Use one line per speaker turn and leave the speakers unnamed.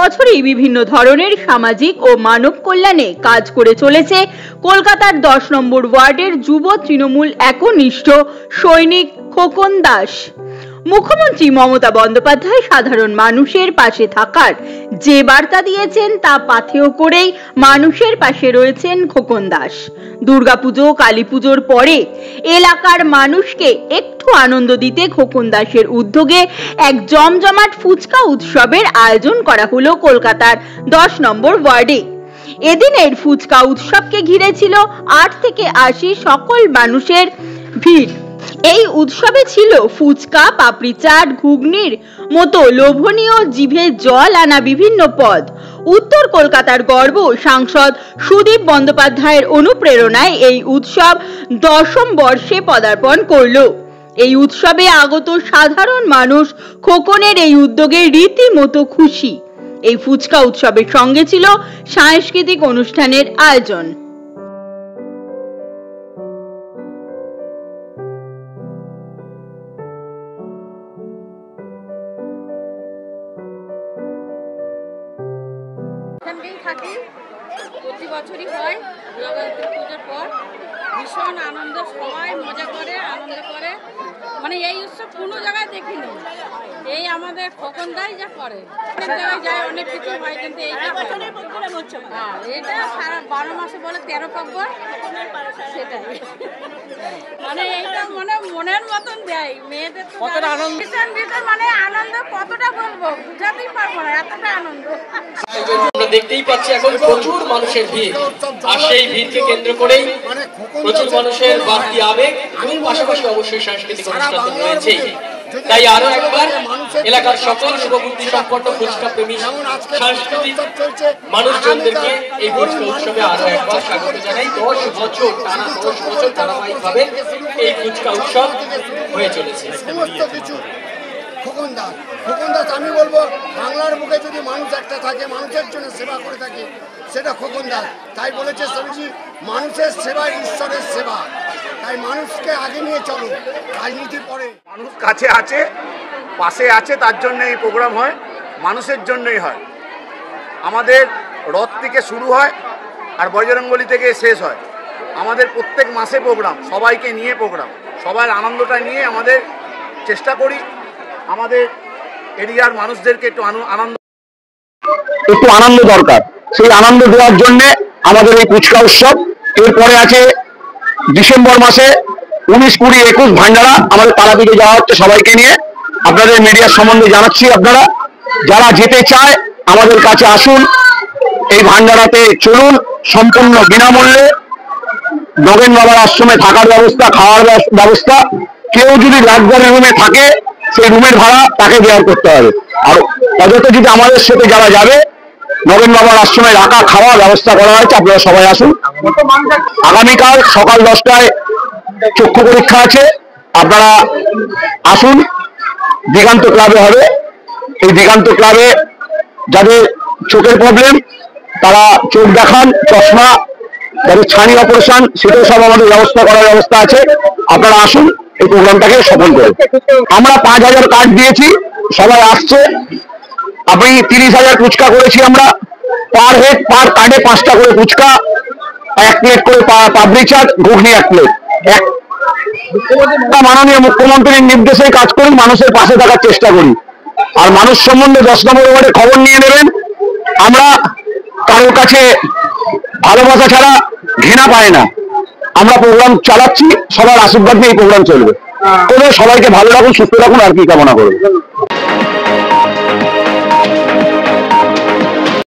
বছরই বিভিন্ন ধরনের সামাজিক ও মানব কল্যাণে কাজ করে চলেছে কলকাতার 10 নম্বর ওয়ার্ডের যুব তৃণমূল একনিষ্ঠ সৈনিক খোকন দাস। মুখ্যমন্ত্রী মমতা বন্দ্যোপাধ্যায় সাধারণ মানুষের পাশে থাকার যে বার্তা দিয়েছেন তা পাথেয় করেই মানুষের পাশে রয়েছেন খোকন দাস। দুর্গাপুজো, কালীপুজোর পরে এলাকার মানুষকে একটু আনন্দ দিতে খোকন দাসের উদ্যোগে এক জমজমাট ফুচকা উৎসবের আয়োজন করা হলো কলকাতার 10 নম্বর ওয়ার্ডে। এদিনের ফুচকা উৎসবকে ঘিরে ছিল 8 থেকে 80 সকল মানুষের ভিড়। এই উৎসবে ছিল ফুচকা, পাপড়ি চাট, ঘুগনির মতো লোভনীয় জিভে জল আনা বিভিন্ন পদ। উত্তর কলকাতার গর্ব সাংসদ সুদীপ বন্দ্যোপাধ্যায়ের অনুপ্রেরণায় এই উৎসব 10ম বর্ষে পদার্পণ করল। এই উৎসবে আগত সাধারণ মানুষ খোকনের এই উদ্যোগে রীতিমতো খুশি। এই ফুচকা উৎসবের সঙ্গে ছিল সাংস্কৃতিক অনুষ্ঠানের আয়োজন।
থাকি প্রতি বছরই হয় দুর্গা পুজোর পর, ভীষণ আনন্দ, সবাই মজা করে, আনন্দ করে। মানে এই উৎসব কোনো জায়গায় দেখিনি, এই আমাদের খোকন দাই যা করে। অনেক জায়গায় যায়, অনেক কিছু হয়, কিন্তু এইটা এটা সারা 12 মাসে বলে 13 পার্বণ, সেটাই। মানে এইটা মানে মনের মতন দেয় মেয়েদের, ভীষণ ভীষণ মানে আনন্দ, কতটা বলবো বুঝাতেই পারবো না, এতটা আনন্দ।
আমরা দেখতেই পাচ্ছি এখন প্রচুর মানুষের ভিড়, আর সেই ভিড়কে কেন্দ্র করেই প্রচুর মানুষের বাড়তি আবেগ এবং পাশাপাশি অবশ্যই সাংস্কৃতিক অনুষ্ঠান রয়েছে। তাই আরো একবার এলাকার সকল শুভবুদ্ধি সম্পন্ন ফুচকা প্রেমী সাংস্কৃতিক মানুষজনদেরকে এই ফুচকা উৎসবে আরো একবার স্বাগত জানাই। 10 বছর ধারাবাহিকভাবে এই ফুচকা উৎসব হয়ে চলেছে।
খোকন দাস আমি বলবো, বাংলার বুকে যদি মানুষ একটা থাকে, মানুষের জন্য সেবা করে থাকে, সেটা খোকন দাস। তাই বলেছে স্বামীজি, মানুষের সেবা ঈশ্বরের সেবা। তাই মানুষকে আগে নিয়ে চলো, রাজনীতি পরে।
মানুষ কাছে আছে, পাশে আছে, তার জন্য এই প্রোগ্রাম হয়, মানুষের জন্যই হয়। আমাদের রথ থেকে শুরু হয় আর বজরঙ্গলি থেকে শেষ হয়। আমাদের প্রত্যেক মাসে প্রোগ্রাম, সবাইকে নিয়ে প্রোগ্রাম, সবার আনন্দটা নিয়ে আমাদের চেষ্টা করি আমাদের এরিয়ার মানুষদেরকে একটু আনন্দ দরকার। সেই আনন্দ দেওয়ার জন্য আমাদের এই ফুচকা উৎসব। এরপরে আছে ডিসেম্বর মাসে 19, 20, 21 ভান্ডারা আমাদের তারাপীঠে যাওয়া হচ্ছে সবাইকে নিয়ে। আপনাদের মিডিয়ার সম্বন্ধে জানাচ্ছি, আপনারা যারা যেতে চায় আমাদের কাছে আসুন, এই ভান্ডারাতে চলুন। সম্পূর্ণ বিনামূল্যে নগেন বাবার আশ্রমে থাকার ব্যবস্থা, খাওয়ার ব্যবস্থা। কেউ যদি লাক্সারি রুমে থাকে সেই রুমের ভাড়া তাকে বেয়ার করতে হবে। আর অযথা যদি আমাদের সাথে যারা যাবে, নগেন বাবার আশ্রমে রাখা খাওয়ার ব্যবস্থা করা হয়েছে। আপনারা সবাই আসুন। আগামীকাল সকাল 10টায় চক্ষু পরীক্ষা আছে, আপনারা আসুন। দিগান্ত ক্লাবে হবে। এই দিগান্ত ক্লাবে যাদের চোখের প্রবলেম তারা চোখ দেখান, চশমা, যাদের ছানি অপারেশন, সেটাও সব আমাদের ব্যবস্থা করার ব্যবস্থা আছে। আপনারা আসুন, এই প্রোগ্রামটাকে সফল করে। আমরা 5000 কার্ড দিয়েছি, সবাই আসছে। আপনি 30,000 ফুচকা করেছি আমরা। পার হেড পার কার্ডে 5টা করে ফুচকা, 1 প্লেট করে পাপড়ি চাট, ঘুগনি 1 প্লেট। মাননীয় মুখ্যমন্ত্রীর নির্দেশে কাজ করি, মানুষের পাশে থাকার চেষ্টা করি। আর মানুষ সম্বন্ধে 10 নম্বর ওয়ার্ডে খবর নিয়ে নেবেন। আমরা কারোর কাছে ভালোবাসা ছাড়া ঘৃণা পাই না। আমরা প্রোগ্রাম চালাচ্ছি, সবার আশীর্বাদ নিয়ে এই প্রোগ্রাম চলবে। সবাইকে ভালো রাখুন, সুস্থ রাখুন, আর কি কামনা করবেন।